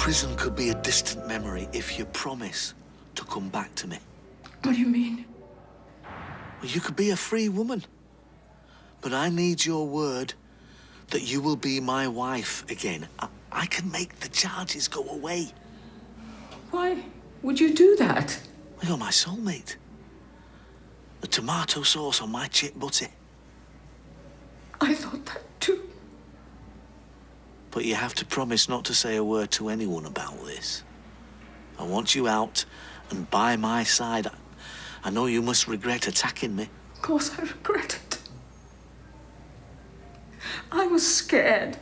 Prison could be a distant memory if you promise to come back to me. What do you mean? Well, you could be a free woman. But I need your word that you will be my wife again. I can make the charges go away. Why would you do that? You're my soulmate. The tomato sauce on my chip butty. I thought that too. But you have to promise not to say a word to anyone about this. I want you out and by my side. I know you must regret attacking me. Of course I regret it. I was scared.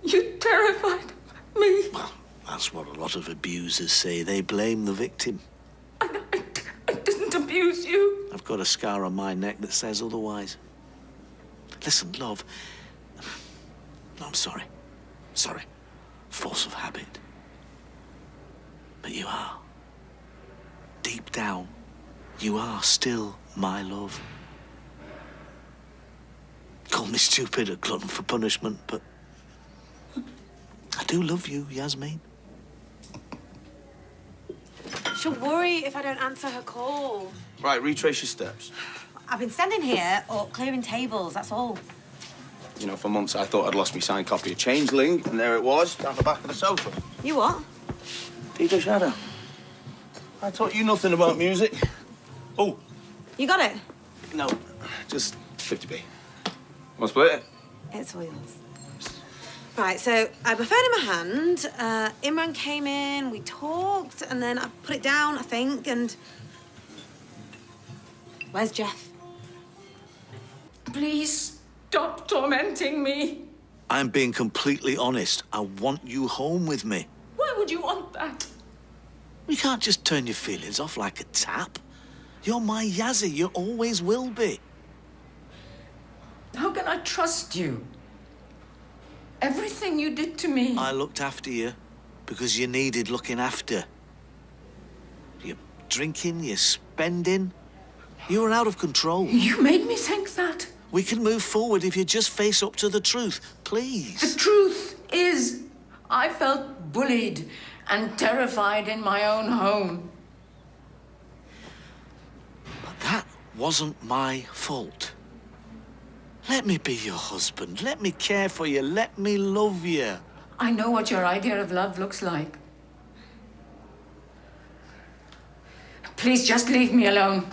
You terrified me. Well, that's what a lot of abusers say. They blame the victim. I didn't abuse you. I've got a scar on my neck that says otherwise. Listen, love. I'm sorry. Sorry. Force of habit. But you are. Deep down, you are still my love. Call me stupid, a glutton for punishment, but I do love you, Yasmin. She'll worry if I don't answer her call. Right, retrace your steps. I've been standing here or clearing tables, that's all. You know, for months I thought I'd lost my signed copy of Changeling, and there it was, down the back of the sofa. You what? DJ Shadow. I taught you nothing about music. Oh. You got it? No, just 50p. Want to split it? It's all yours. Right, so I had my phone in my hand, Imran came in, we talked, and then I put it down, I think, and... Where's Jeff? Please stop tormenting me. I'm being completely honest. I want you home with me. Why would you want that? You can't just turn your feelings off like a tap. You're my Yazzie. You always will be. How can I trust you? Everything you did to me. I looked after you because you needed looking after. You're drinking, you're spending. You were out of control. You made me think that. We can move forward if you just face up to the truth, please. The truth is, I felt bullied and terrified in my own home. But that wasn't my fault. Let me be your husband. Let me care for you. Let me love you. I know what your idea of love looks like. Please just leave me alone.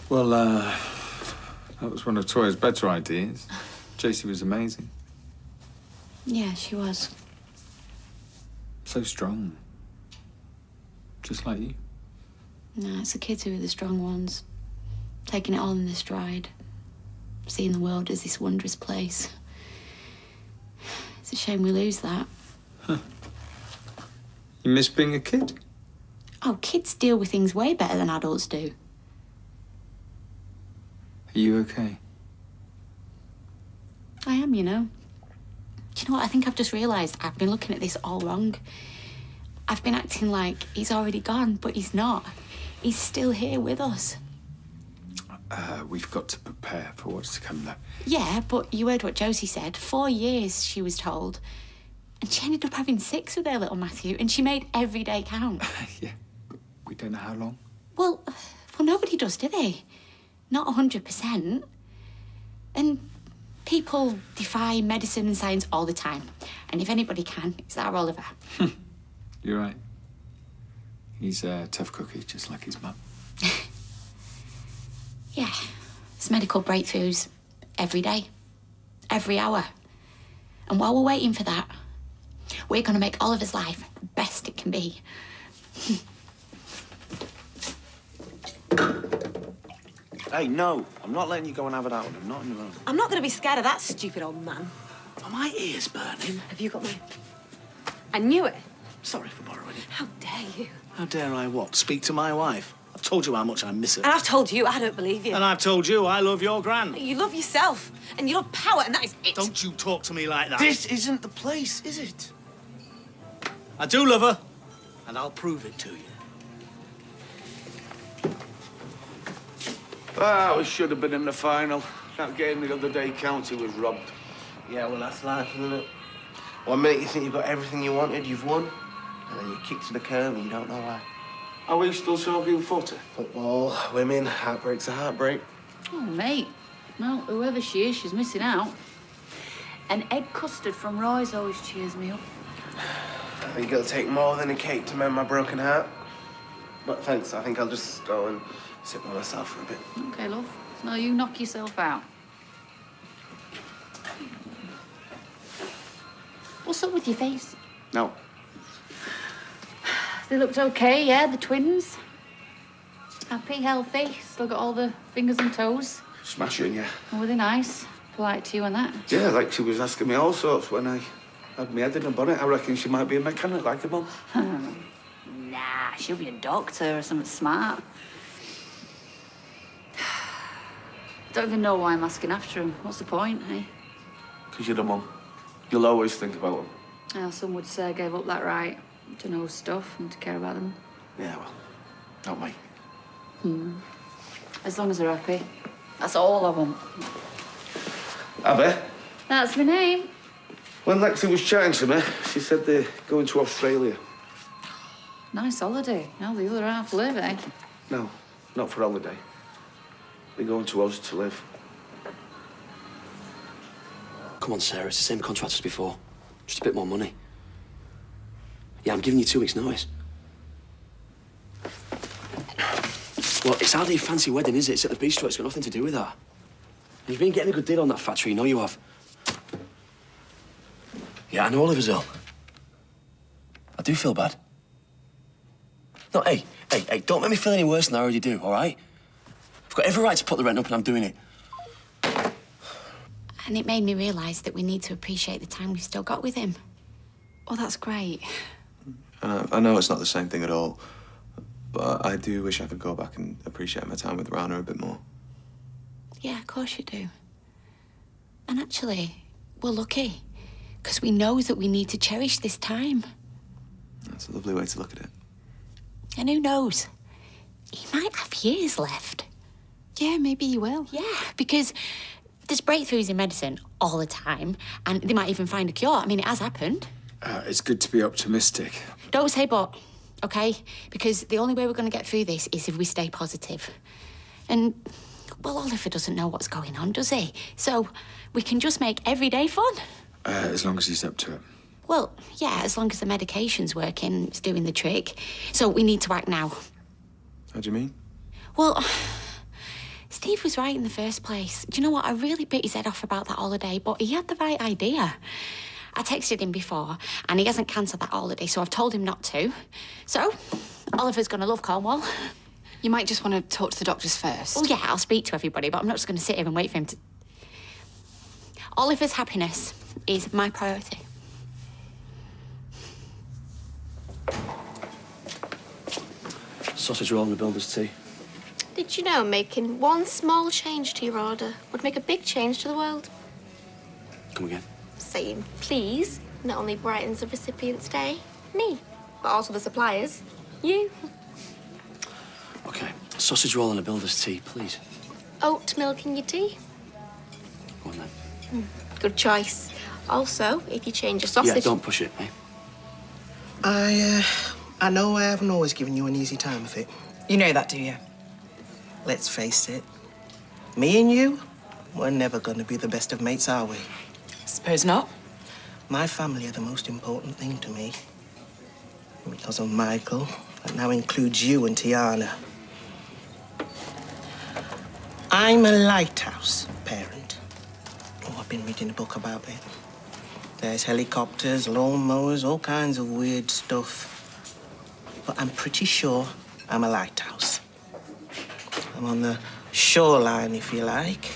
Well, that was one of Toya's better ideas. JC was amazing. Yeah, she was. So strong. Just like you. No, it's the kids who are the strong ones. Taking it all in their stride. Seeing the world as this wondrous place. It's a shame we lose that. Huh. You miss being a kid? Oh, kids deal with things way better than adults do. Are you okay? I am, you know. Do you know what? I think I've just realised I've been looking at this all wrong. I've been acting like he's already gone, but he's not. He's still here with us. We've got to prepare for what's to come, though. Yeah, but you heard what Josie said. 4 years, she was told. And she ended up having 6 with their little Matthew, and she made every day count. Yeah, but we don't know how long. Well, nobody does, do they? Not 100%. And people defy medicine and science all the time. And if anybody can, it's our Oliver. You're right. He's a tough cookie, just like his mum. Yeah, there's medical breakthroughs every day, every hour. And while we're waiting for that, we're going to make Oliver's life the best it can be. Hey, no. I'm not letting you go and have it out with him. Not on your own. I'm not going to be scared of that stupid old man. Are my ears burning? Have you got my... I knew it. Sorry for borrowing it. How dare you? How dare I what? Speak to my wife? I've told you how much I miss her. And I've told you I don't believe you. And I've told you I love your gran. You love yourself, and you love power, and that is it. Don't you talk to me like that. This isn't the place, is it? I do love her, and I'll prove it to you. Ah, we should have been in the final. That game the other day, County was robbed. Yeah, well, that's life, isn't it? 1 minute you think you've got everything you wanted, you've won, and then you kick to the curb and you don't know why. Are we still talking footy? Football, women, heartbreak's a heartbreak. Oh, mate. Well, whoever she is, she's missing out. And egg custard from Roy's always cheers me up. I think it'll take more than a cake to mend my broken heart. But thanks, I think I'll just go and sit by myself for a bit. Okay, love. No, you knock yourself out. What's up with your face? No. They looked okay, yeah, the twins. Happy, healthy, still got all the fingers and toes. Smashing, yeah. Oh, were they nice? Polite to you and that? Yeah, like she was asking me all sorts when I had my head in a bonnet. I reckon she might be a mechanic like her mum. Nah, she'll be a doctor or something smart. Don't even know why I'm asking after him. What's the point, eh? Because you're the mum. You'll always think about them. Well, some would say I gave up that right to know stuff and to care about them. Yeah, well, not me. As long as they're happy. That's all I want. Abby, That's my name. when Lexi was chatting to me, she said they're going to Australia. Nice holiday. How the other half live, eh? No, not for holiday. They're going to Oz to live. Come on, Sarah, it's the same contract as before. Just a bit more money. Yeah, I'm giving you 2 weeks' notice. Well, it's hardly a fancy wedding, is it? It's at the bistro. It's got nothing to do with that. You've been getting a good deal on that factory, you know you have. Yeah, I know Oliver's ill. I do feel bad. No, hey, don't make me feel any worse than I already do, all right? I've got every right to put the rent up and I'm doing it. And it made me realise that we need to appreciate the time we've still got with him. Well, that's great. I know it's not the same thing at all, but I do wish I could go back and appreciate my time with Rana a bit more. Yeah, of course you do. And actually, we're lucky, because we know that we need to cherish this time. That's a lovely way to look at it. And who knows? He might have years left. Yeah, maybe you will. Yeah, because there's breakthroughs in medicine all the time, and they might even find a cure. I mean, it has happened. It's good to be optimistic. Don't say but, okay? Because the only way we're going to get through this is if we stay positive. And, well, Oliver doesn't know what's going on, does he? So we can just make every day fun. As long as he's up to it. Well, yeah, as long as the medication's working, it's doing the trick. So we need to act now. How do you mean? Well, Steve was right in the first place. Do you know what? I really bit his head off about that holiday, but he had the right idea. I texted him before, and he hasn't cancelled that holiday, so I've told him not to. So, Oliver's gonna love Cornwall. You might just want to talk to the doctors first. Well, yeah, I'll speak to everybody, but I'm not just gonna sit here and wait for him to... Oliver's happiness is my priority. Sausage roll and a builder's tea. Did you know making one small change to your order would make a big change to the world? Come again. Saying please not only brightens the recipient's day, me, but also the suppliers, you. OK, sausage roll and a builder's tea, please. Oat milk in your tea? Go on, then. Good choice. Also, if you change your sausage... Yeah, don't push it, eh? I know I haven't always given you an easy time of it. You know that, do you? Let's face it, me and you, we're never going to be the best of mates, are we? Suppose not. My family are the most important thing to me. Because of Michael, that now includes you and Tiana. I'm a lighthouse parent. Oh, I've been reading a book about it. There's helicopters, lawnmowers, all kinds of weird stuff. But I'm pretty sure I'm a lighthouse. I'm on the shoreline, if you like.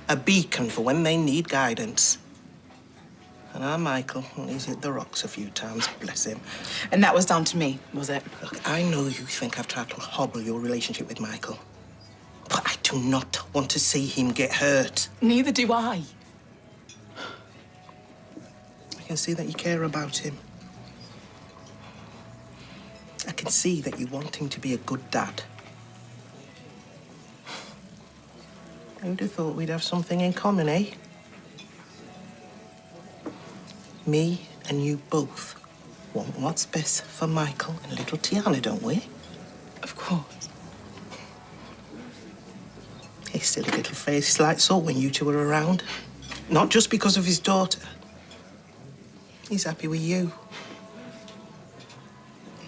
A beacon for when they need guidance. And our Michael, well, he's hit the rocks a few times, bless him. And that was down to me, was it? Look, I know you think I've tried to hobble your relationship with Michael. But I do not want to see him get hurt. Neither do I. I can see that you care about him. I can see that you want him to be a good dad. Who'd have thought we'd have something in common, eh? Me and you both want what's best for Michael and little Tiana, don't we? Of course. His silly little face lights up when you two are around. Not just because of his daughter. He's happy with you.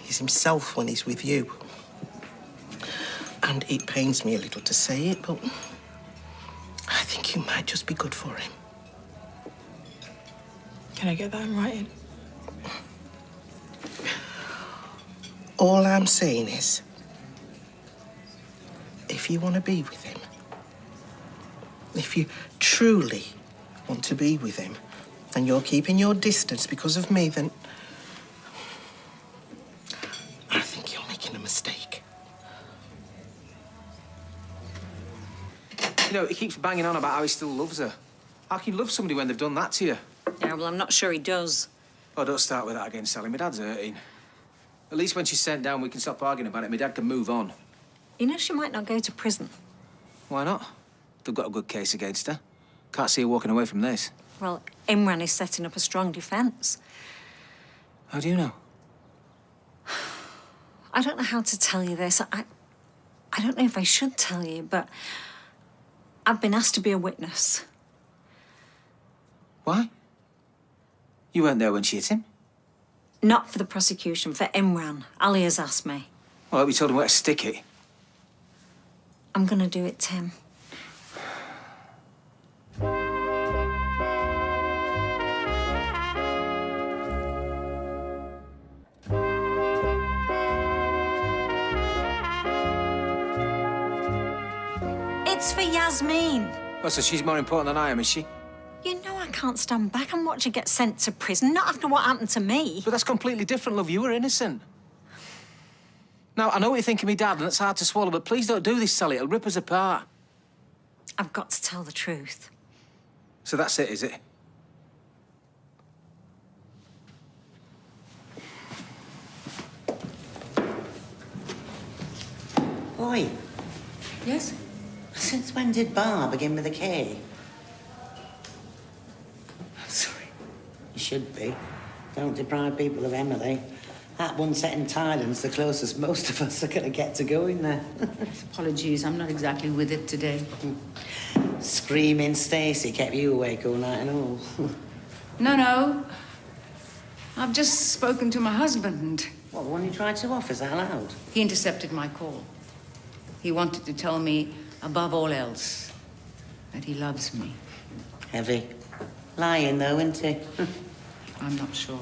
He's himself when he's with you. And it pains me a little to say it, but I think you might just be good for him. Can I get that in writing? All I'm saying is, if you want to be with him, if you truly want to be with him, and you're keeping your distance because of me, then I think you're making a mistake. You know, he keeps banging on about how he still loves her. How can you love somebody when they've done that to you? Yeah, well, I'm not sure he does. Oh, don't start with that again, Sally. My dad's hurting. At least when she's sent down, we can stop arguing about it. My dad can move on. You know, she might not go to prison. Why not? They've got a good case against her. Can't see her walking away from this. Well, Imran is setting up a strong defence. How do you know? I don't know how to tell you this. I don't know if I should tell you, but I've been asked to be a witness. Why? You weren't there when she hit him? Not for the prosecution, for Imran. Ali has asked me. Well, I hope you told him where to stick it. I'm gonna do it, Tim. It's for Yasmin. Oh, so she's more important than I am, is she? You know I can't stand back and watch her get sent to prison, not after what happened to me. But that's completely different, love. You were innocent. Now, I know what you think of me, Dad, and it's hard to swallow, but please don't do this, Sally. It'll rip us apart. I've got to tell the truth. So that's it, is it? Oi, Yes? since when did bar begin with a K? Sorry. You should be. Don't deprive people of Emily. That one set in Thailand's the closest most of us are going to get to going there. Apologies, I'm not exactly with it today. Screaming Stacey kept you awake all night and all. No. I've just spoken to my husband. What, the one you tried to off? Is that allowed? He intercepted my call. He wanted to tell me, above all else, that he loves me. Heavy. Lying, though, isn't he? I'm not sure.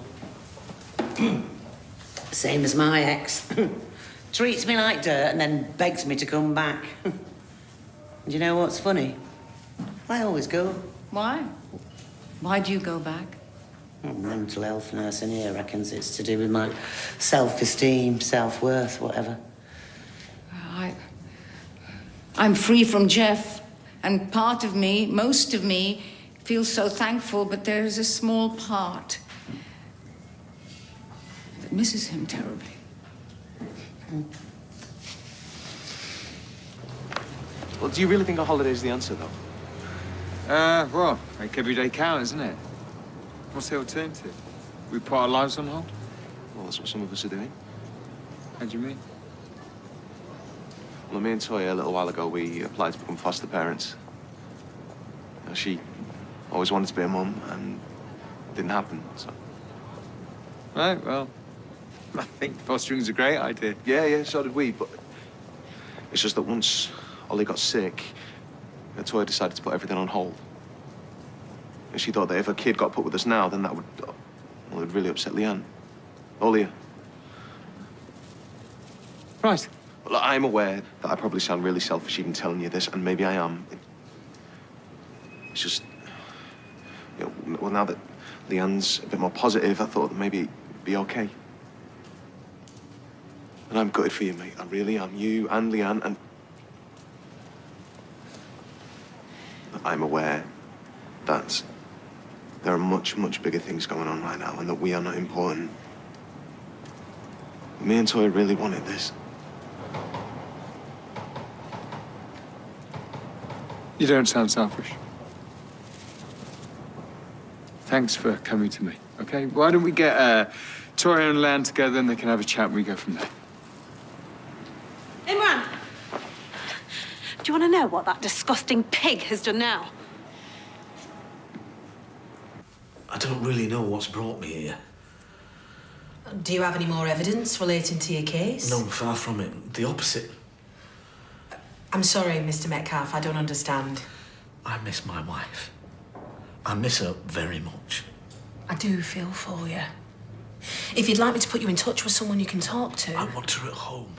Same as my ex. Treats me like dirt and then begs me to come back. And you know what's funny? I always go. Why? Why do you go back? Mental health nurse in here reckons it's to do with my self-esteem, self-worth, whatever. I'm free from Jeff, and part of me, most of me, feels so thankful, but there's a small part that misses him terribly. Well, do you really think a holiday's the answer, though? Well, make every day count, isn't it? What's the alternative? We put our lives on hold? Well, that's what some of us are doing. How do you mean? Well, me and Toya, a little while ago, we applied to become foster parents. She always wanted to be a mum, and it didn't happen, so... Right, well, I think fostering's a great idea. Yeah, so did we, but... It's just that once Ollie got sick, Toya decided to put everything on hold. And she thought that if a kid got put with us now, then that would... Well, it would really upset Leanne. Or Leah. Right. Well, I'm aware that I probably sound really selfish even telling you this, and maybe I am. It's just... You know, well, now that Leanne's a bit more positive, I thought that maybe it'd be okay. And I'm gutted for you, mate. I really am. You and Leanne, and... I'm aware that there are much, much bigger things going on right now and that we are not important. Me and Toya really wanted this. You don't sound selfish. Thanks for coming to me, okay? Why don't we get Tori and Lan together and they can have a chat and we go from there. Imran! Do you want to know what that disgusting pig has done now? I don't really know what's brought me here. Do you have any more evidence relating to your case? No, far from it. The opposite. I'm sorry, Mr. Metcalfe, I don't understand. I miss my wife. I miss her very much. I do feel for you. If you'd like me to put you in touch with someone you can talk to... I want her at home.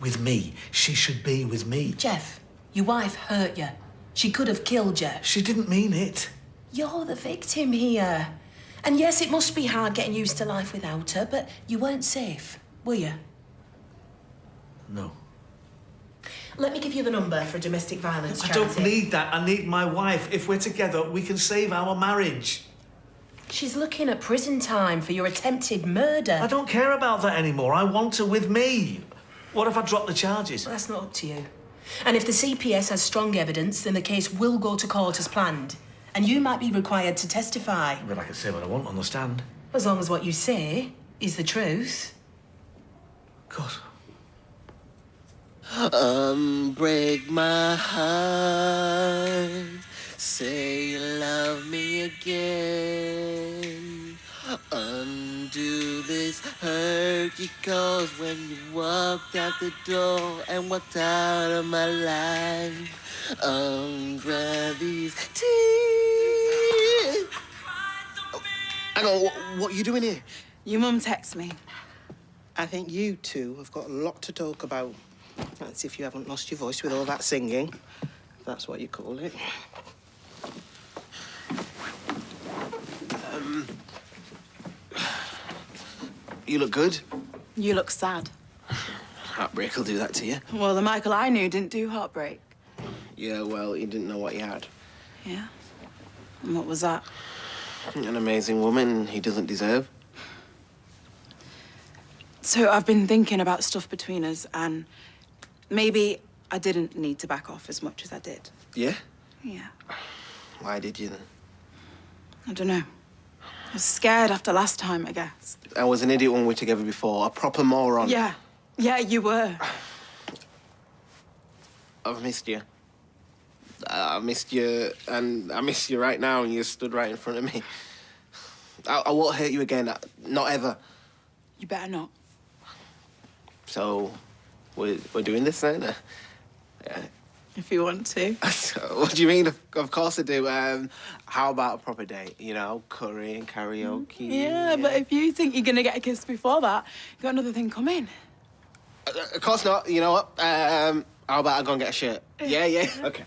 With me. She should be with me. Jeff, your wife hurt you. She could have killed you. She didn't mean it. You're the victim here. And yes, it must be hard getting used to life without her, but you weren't safe, were you? No. Let me give you the number for a domestic violence I charity. don't need that. I need my wife. If we're together, we can save our marriage. She's looking at prison time for your attempted murder. I don't care about that anymore. I want her with me. What if I drop the charges? Well, that's not up to you. And if the CPS has strong evidence, then the case will go to court as planned. And you might be required to testify. But I can say what I want on the stand. As long as what you say is the truth. Of course. Break my heart. Say you love me again. Undo this hurt you caused when you walked out the door and walked out of my life. Dry these tears. Oh, hang on, what are you doing here? Your mum texted me. I think you two have got a lot to talk about. That's if you haven't lost your voice with all that singing, if that's what you call it. You look good. You look sad. Heartbreak will do that to you. Well, the Michael I knew didn't do heartbreak. Yeah, well, he didn't know what he had. Yeah? And what was that? An amazing woman he doesn't deserve. So I've been thinking about stuff between us, and maybe I didn't need to back off as much as I did. Yeah? Yeah. Why did you then? I don't know. I was scared after last time, I guess. I was an idiot when we were together before, a proper moron. Yeah. Yeah, you were. I've missed you. I missed you, and I miss you right now, and you stood right in front of me. I won't hurt you again, not ever. You better not. So, we're doing this then? Yeah. If you want to. What do you mean? Of course I do. How about a proper date? You know, curry and karaoke. Yeah, but if you think you're gonna get a kiss before that, you got another thing coming. Of course not. You know what? How about I go and get a shirt? Yeah. Okay.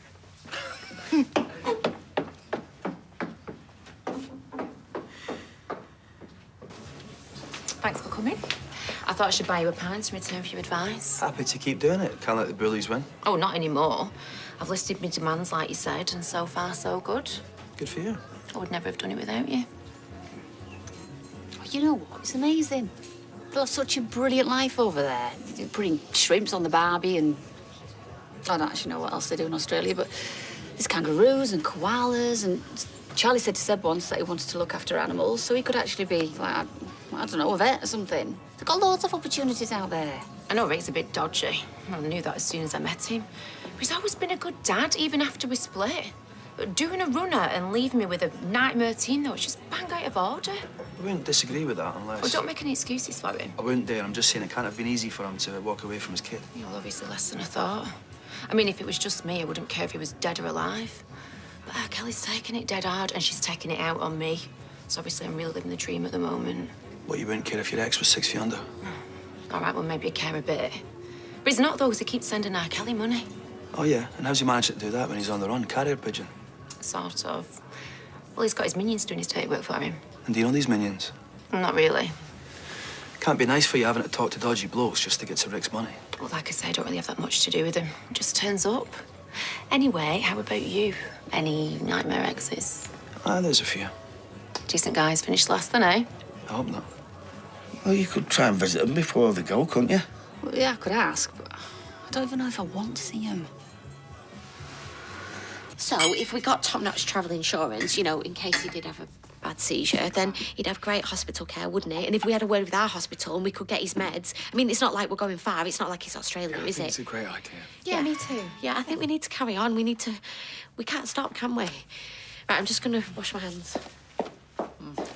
Thanks for coming. I thought I should buy you a pint to return for your advice. Happy to keep doing it. Can't let the bullies win. Oh, not anymore. I've listed my demands like you said, and so far so good. Good for you. I would never have done it without you. Oh, you know what? It's amazing. They'll have such a brilliant life over there. They're putting shrimps on the barbie and... I don't actually know what else they do in Australia, but there's kangaroos and koalas, and Charlie said to Seb once that he wanted to look after animals, so he could actually be, like, I don't know, a vet or something. They've got loads of opportunities out there. I know Rick's a bit dodgy. I knew that as soon as I met him. But he's always been a good dad, even after we split. But doing a runner and leaving me with a nightmare teen, though, it's just bang out of order. I wouldn't disagree with that unless... Well, don't make any excuses for him. I wouldn't dare. I'm just saying it can't have been easy for him to walk away from his kid. Well, obviously less than I thought. I mean, if it was just me, I wouldn't care if he was dead or alive. But Kelly's taking it dead hard, and she's taking it out on me. So obviously I'm really living the dream at the moment. What, you wouldn't care if your ex was 6 feet under? All right, well, maybe I care a bit. But he's not, though, because he keeps sending our Kelly money. Oh, yeah? And how's he managed to do that when he's on the run? Carrier pigeon? Sort of. Well, he's got his minions doing his dirty work for him. And do you know these minions? Not really. Can't be nice for you having to talk to dodgy blokes just to get to Rick's money. Well, like I say, I don't really have that much to do with him. Just turns up. Anyway, how about you? Any nightmare exes? There's a few. Decent guys finished last then, eh? I hope not. Well, you could try and visit them before they go, couldn't you? Well, yeah, I could ask, but I don't even know if I want to see him. So, if we got top-notch travel insurance, you know, in case he did have a bad seizure, then he'd have great hospital care, wouldn't he? And if we had a word with our hospital and we could get his meds, I mean, it's not like we're going far. It's not like it's Australia, is it? It's a great idea. Yeah, me too. Yeah, I think we need to carry on. We can't stop, can we? Right, I'm just going to wash my hands.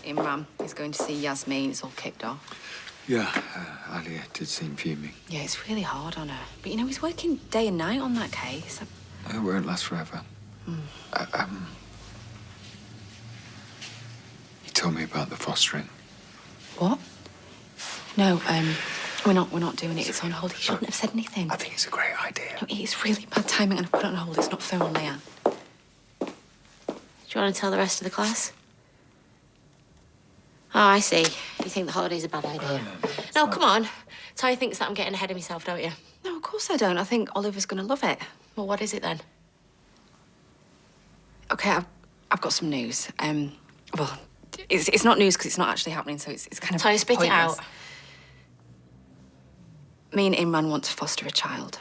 Imran is going to see Yasmin. It's all kicked off. Yeah, Alia did seem fuming. Yeah, it's really hard on her. But, you know, he's working day and night on that case. It won't last forever. He told me about the fostering. What? No, we're not doing it. It's on hold. He shouldn't have said anything. I think it's a great idea. No, it's really bad timing, and I've put it on hold. It's not fair on Leanne. Do you want to tell the rest of the class? Oh, I see. You think the holiday's a bad idea. No, come on. Ty thinks that I'm getting ahead of myself, don't you? No, of course I don't. I think Oliver's going to love it. Well, what is it then? OK, I've got some news. Well, it's not news because it's not actually happening, so it's kind of Ty, spit it out. Me and Imran want to foster a child.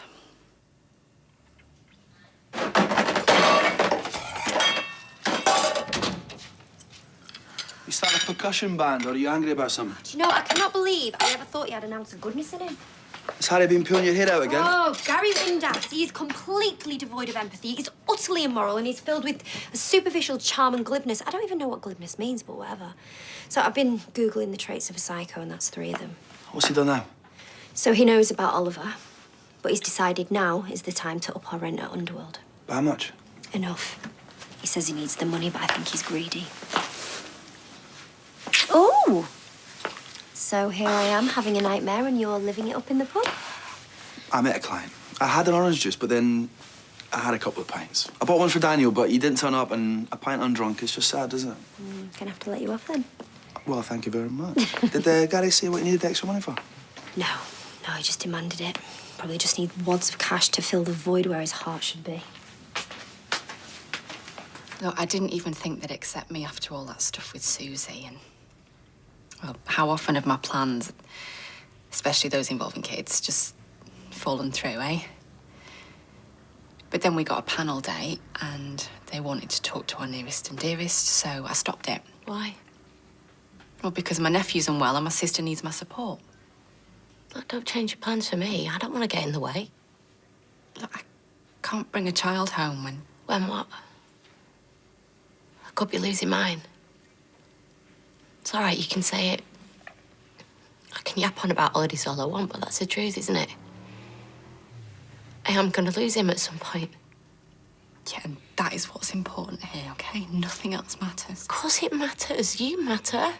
You start a percussion band, or are you angry about something? Do you know, I cannot believe I ever thought he had an ounce of goodness in him. Has Harry been pulling your head out again? Oh, Gary Windass, he is completely devoid of empathy. He's utterly immoral and he's filled with a superficial charm and glibness. I don't even know what glibness means, but whatever. So I've been Googling the traits of a psycho, and that's 3 of them. What's he done now? So he knows about Oliver, but he's decided now is the time to up our rent at Underworld. By how much? Enough. He says he needs the money, but I think he's greedy. Oh! So here I am having a nightmare and you're living it up in the pub? I met a client. I had an orange juice, but then I had a couple of pints. I bought one for Daniel, but he didn't turn up, and a pint undrunk is just sad, isn't it? Gonna have to let you off then. Well, thank you very much. Did Gary say what you needed the extra money for? No, he just demanded it. Probably just need wads of cash to fill the void where his heart should be. Look, I didn't even think they'd accept me after all that stuff with Susie, and well, how often have my plans, especially those involving kids, just fallen through, eh? But then we got a panel date and they wanted to talk to our nearest and dearest, so I stopped it. Why? Well, because my nephew's unwell and my sister needs my support. Look, don't change your plans for me. I don't want to get in the way. Look, I can't bring a child home when... When what? I could be losing mine. It's all right, you can say it. I can yap on about holidays all I want, but that's the truth, isn't it? I am going to lose him at some point. Yeah, and that is what's important here, OK? Nothing else matters. Of course it matters. You matter.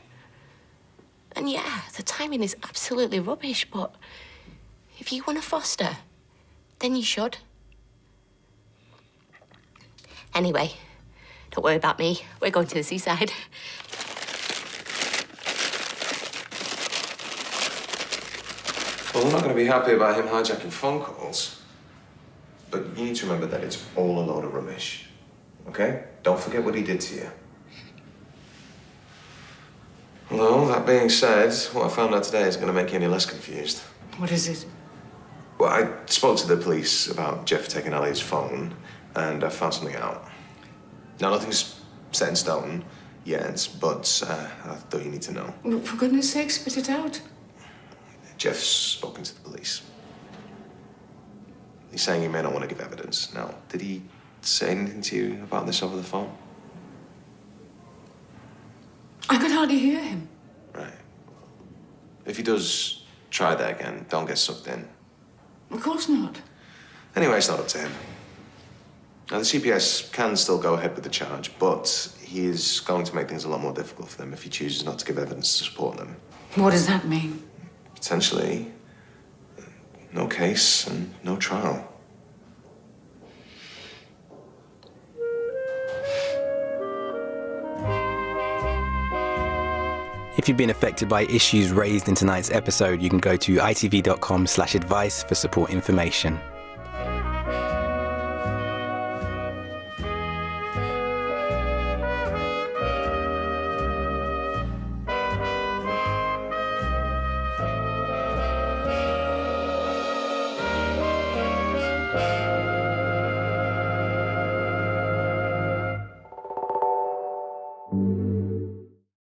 And yeah, the timing is absolutely rubbish, but if you want to foster, then you should. Anyway, don't worry about me. We're going to the seaside. Well, I'm not going to be happy about him hijacking phone calls. But you need to remember that it's all a load of rubbish. Okay? Don't forget what he did to you. Although, that being said, what I found out today isn't going to make you any less confused. What is it? Well, I spoke to the police about Jeff taking Ali's phone, and I found something out. Now, nothing's set in stone yet, but I thought you need to know. Well, for goodness sake, spit it out. Jeff's spoken to the police. He's saying he may not want to give evidence. Now, did he say anything to you about this over the phone? I could hardly hear him. Right. If he does try that again, don't get sucked in. Of course not. Anyway, it's not up to him. Now, the CPS can still go ahead with the charge, but he is going to make things a lot more difficult for them if he chooses not to give evidence to support them. What does that mean? Potentially, no case and no trial. If you've been affected by issues raised in tonight's episode, you can go to itv.com/advice for support information.